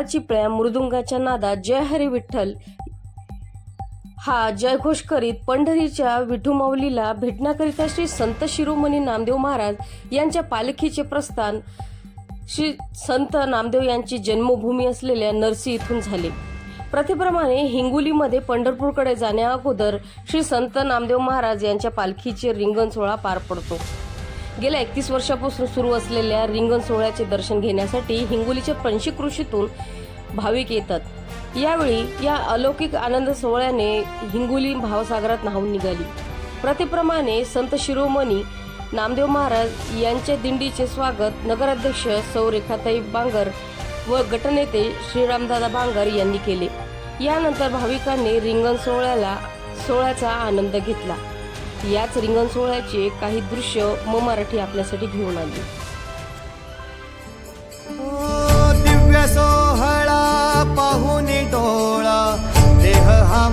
चिपळ्या मृदुंगाच्या नादात जय हरी विठ्ठल हा जयघोष करीत पंढरीच्या विठुमाऊलीला भेटण्याकरिता श्री संत शिरोमणी नामदेव महाराज यांच्या पालखीचे प्रस्थान श्री संत नामदेव यांची जन्मभूमी असलेल्या नरसी इथून झाले। प्रथेप्रमाणे हिंगोलीमध्ये पंढरपूरकडे जाण्या अगोदर श्री संत नामदेव महाराज यांच्या पालखीचे रिंगण सोहळा पार पडतो। गेल्या 31 वर्षापासून सुरू असलेल्या रिंगण सोहळ्याचे दर्शन घेण्यासाठी हिंगोलीच्या पंचक्रोशीतून भाविक येतात। यावेळी या अलौकिक आनंद सोहळ्याने हिंगोली भावसागरात न्हाऊन निघाली। प्रथेप्रमाणे संत शिरोमणी नामदेव महाराज यांच्या दिंडीचे स्वागत नगराध्यक्ष सौ रेखाताई बांगर व गटनेते श्रीरामदादा बांगर यांनी केले। यानंतर भाविकांनी रिंगण सोहळ्याचा आनंद घेतला। याच रिंगण सोहळ्याचे काही दृश्य मराठी आपल्यासाठी घेऊन आली। दिव्य सोहळा पाहुनी डोळा देह हा